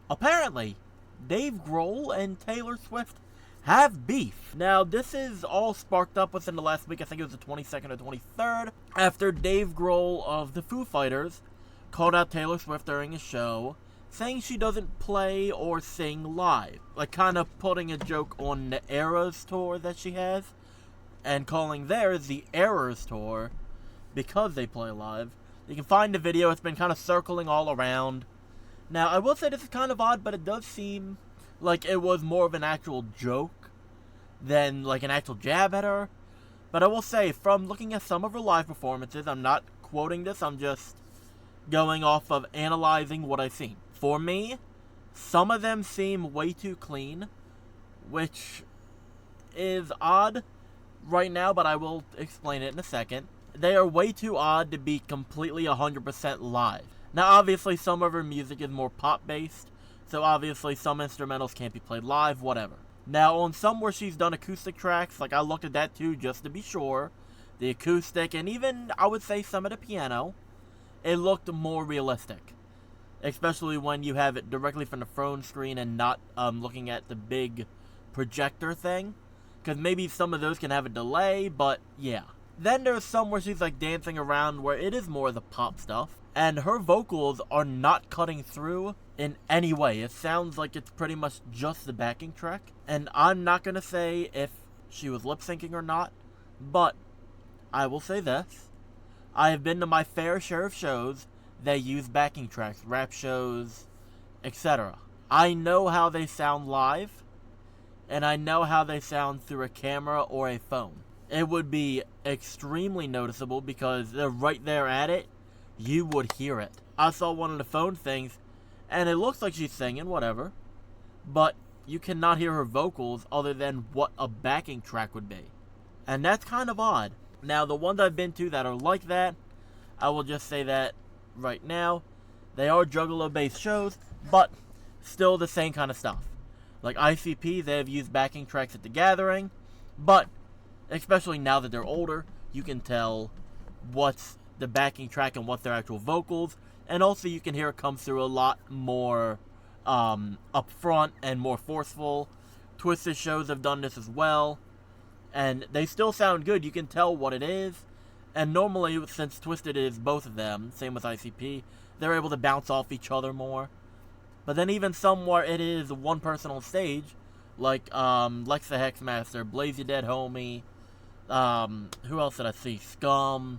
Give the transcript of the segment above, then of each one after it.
Apparently, Dave Grohl and Taylor Swift have beef. Now, this is all sparked up within the last week. I think it was the 22nd or 23rd, after Dave Grohl of the Foo Fighters called out Taylor Swift during a show, saying she doesn't play or sing live. Like, kind of putting a joke on the Eras tour that she has, and calling theirs the Errors tour, because they play live. You can find the video, it's been kind of circling all around. Now, I will say this is kind of odd, but it does seem like it was more of an actual joke than like an actual jab at her. But I will say, from looking at some of her live performances, I'm not quoting this, I'm just going off of analyzing what I've seen. For me, some of them seem way too clean, which is odd right now, but I will explain it in a second. They are way too odd to be completely 100% live. Now, obviously, some of her music is more pop-based, so obviously some instrumentals can't be played live, whatever. Now, on some where she's done acoustic tracks, like I looked at that too, just to be sure, the acoustic, and even, I would say, some of the piano, it looked more realistic. Especially when you have it directly from the phone screen and not looking at the big projector thing. Because maybe some of those can have a delay, but yeah. Then there's some where she's like dancing around where it is more of the pop stuff. And her vocals are not cutting through in any way. It sounds like it's pretty much just the backing track. And I'm not going to say if she was lip syncing or not, but I will say this. I have been to my fair share of shows that use backing tracks, rap shows, etc. I know how they sound live, and I know how they sound through a camera or a phone. It would be extremely noticeable because they're right there at it. You would hear it. I saw one of the phone things, and it looks like she's singing, whatever, but you cannot hear her vocals other than what a backing track would be. And that's kind of odd. Now, the ones I've been to that are like that, I will just say that right now, they are Juggalo-based shows, but still the same kind of stuff. Like ICP, they have used backing tracks at the Gathering, but especially now that they're older, you can tell what's the backing track and what's their actual vocals, and also you can hear it come through a lot more upfront and more forceful. Twisted shows have done this as well, and they still sound good. You can tell what it is, and normally, since Twisted is both of them, same with ICP, they're able to bounce off each other more. But then even somewhere it is one person on stage, like Lex the Hexmaster, Blaze Your Dead Homie, who else did I see? Scum,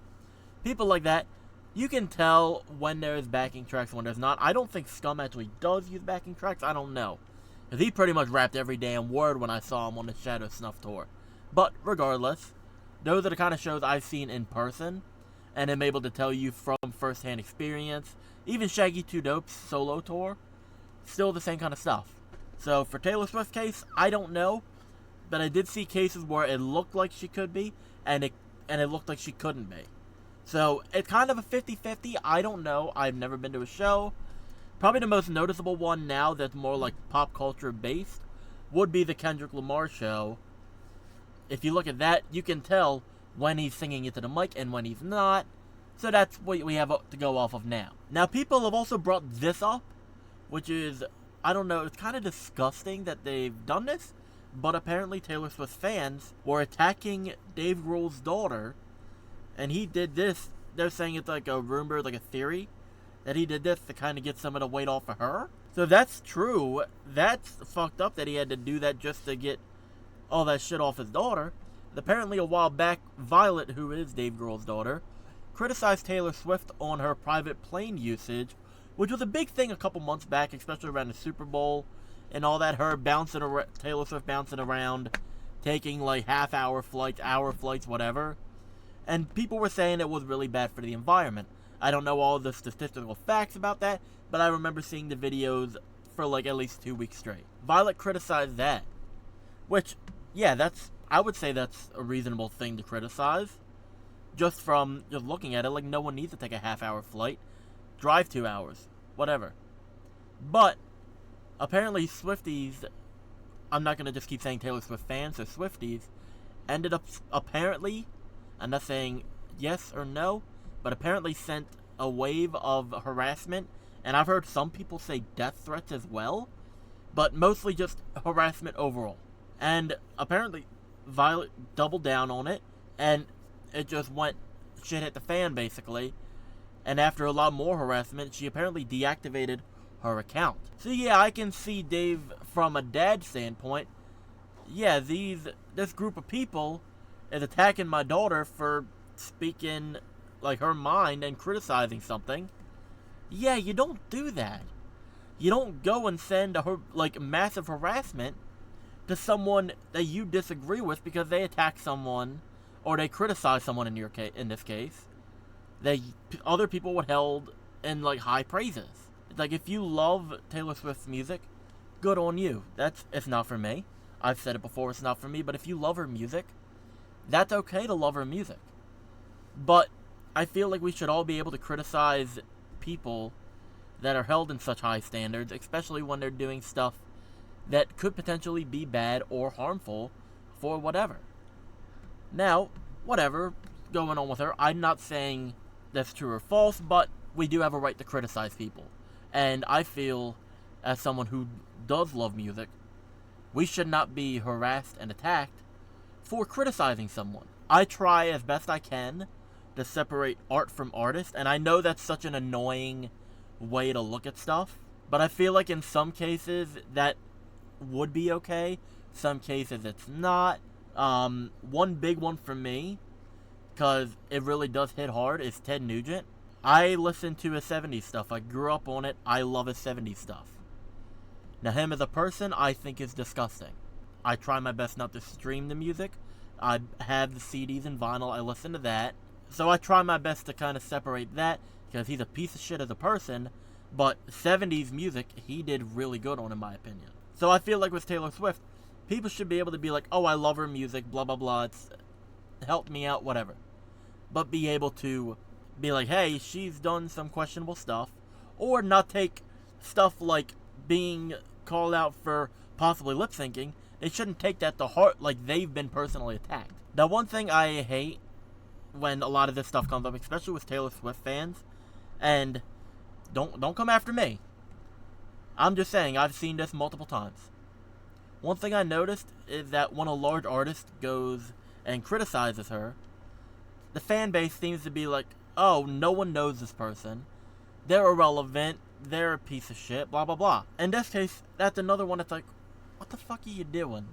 people like that. You can tell when there's backing tracks and when there's not. I don't think Scum actually does use backing tracks. I don't know. Because he pretty much rapped every damn word when I saw him on the Shadow Snuff tour. But regardless, those are the kind of shows I've seen in person, and am able to tell you from first-hand experience. Even Shaggy 2 Dope's solo tour, still the same kind of stuff. So for Taylor Swift's case, I don't know, but I did see cases where it looked like she could be, and it looked like she couldn't be. So it's kind of a 50-50, I don't know, I've never been to a show. Probably the most noticeable one now that's more like pop culture based would be the Kendrick Lamar show. If you look at that, you can tell when he's singing into the mic and when he's not. So that's what we have to go off of now. Now, people have also brought this up, which is, I don't know, it's kind of disgusting that they've done this, but apparently Taylor Swift fans were attacking Dave Grohl's daughter, and he did this. They're saying it's like a rumor, like a theory, that he did this to kind of get some of the weight off of her. So if that's true, that's fucked up that he had to do that just to get all that shit off his daughter. Apparently a while back, Violet, who is Dave Grohl's daughter, criticized Taylor Swift on her private plane usage, which was a big thing a couple months back, especially around the Super Bowl and all that. Her bouncing around, Taylor Swift bouncing around, taking like half-hour flights, hour flights, whatever. And people were saying it was really bad for the environment. I don't know all the statistical facts about that, but I remember seeing the videos for like at least 2 weeks straight. Violet criticized that, which, yeah, I would say that's a reasonable thing to criticize. Just from just looking at it, like no one needs to take a half-hour flight, drive 2 hours, whatever. But apparently Swifties, I'm not gonna just keep saying Taylor Swift fans, so Swifties ended up apparently, I'm not saying yes or no, but apparently sent a wave of harassment and I've heard some people say death threats as well, but mostly just harassment overall. And apparently, Violet doubled down on it, and it just went, shit hit the fan, basically. And after a lot more harassment, she apparently deactivated her account. So yeah, I can see Dave from a dad standpoint. Yeah, this group of people is attacking my daughter for speaking, like, her mind and criticizing something. Yeah, you don't do that. You don't go and send massive harassment to someone that you disagree with because they attack someone or they criticize someone in this case that other people would held in like high praises. Like, if you love Taylor Swift's music, good on you. It's not for me. I've said it before, it's not for me, but if you love her music, that's okay to love her music. But I feel like we should all be able to criticize people that are held in such high standards, especially when they're doing stuff that could potentially be bad or harmful for whatever. Now, whatever going on with her, I'm not saying that's true or false, but we do have a right to criticize people. And I feel, as someone who does love music, we should not be harassed and attacked for criticizing someone. I try as best I can to separate art from artist, and I know that's such an annoying way to look at stuff, but I feel like in some cases that would be okay, some cases it's not. One big one for me, because it really does hit hard, is Ted Nugent. I listen to his 70s stuff. I grew up on it. I love his 70s stuff. Now, him as a person, I think is disgusting. I try my best not to stream the music. I have the CDs and vinyl. I listen to that. So I try my best to kind of separate that, because he's a piece of shit as a person, but 70s music, he did really good on, in my opinion. So I feel like with Taylor Swift, people should be able to be like, oh, I love her music, blah, blah, blah, it's helped me out, whatever. But be able to be like, hey, she's done some questionable stuff, or not take stuff like being called out for possibly lip syncing. They shouldn't take that to heart like they've been personally attacked. Now, one thing I hate when a lot of this stuff comes up, especially with Taylor Swift fans, and don't come after me. I'm just saying, I've seen this multiple times. One thing I noticed is that when a large artist goes and criticizes her, the fan base seems to be like, oh, no one knows this person, they're irrelevant, they're a piece of shit, blah, blah, blah. In this case, that's another one that's like, what the fuck are you doing?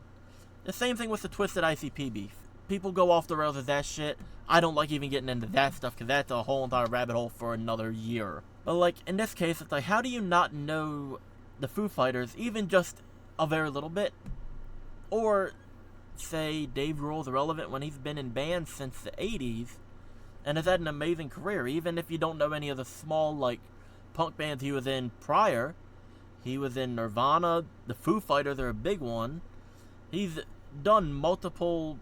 The same thing with the Twisted ICP beef. People go off the rails with that shit. I don't like even getting into that stuff, because that's a whole entire rabbit hole for another year. But like, in this case, it's like, how do you not know the Foo Fighters, even just a very little bit? Or say Dave Grohl's irrelevant when he's been in bands since the 80s and has had an amazing career, even if you don't know any of the small, like, punk bands he was in prior. He was in Nirvana, the Foo Fighters are a big one. They've done multiple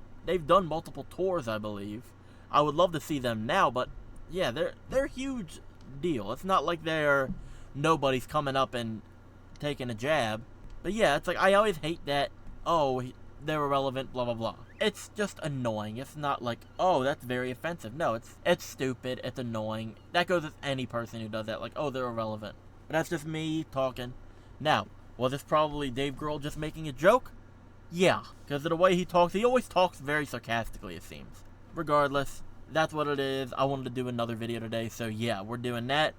tours, I believe. I would love to see them now, but yeah, they're a huge deal. It's not like nobody's coming up and taking a jab. But yeah, it's like, I always hate that, oh, they're irrelevant, blah, blah, blah. It's just annoying. It's not like, oh, that's very offensive. No, it's stupid. It's annoying. That goes with any person who does that. Like, oh, they're irrelevant. But that's just me talking. Now, was this probably Dave Grohl just making a joke? Yeah, because of the way he talks. He always talks very sarcastically, it seems. Regardless, that's what it is. I wanted to do another video today, so yeah, we're doing that.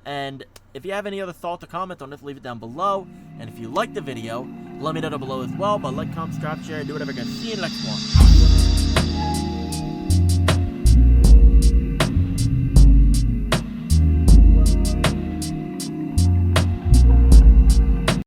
And if you have any other thoughts or comments on this, leave it down below. And if you liked the video, let me know down below as well. But like, comment, subscribe, share, do whatever, guys. See you in the next one.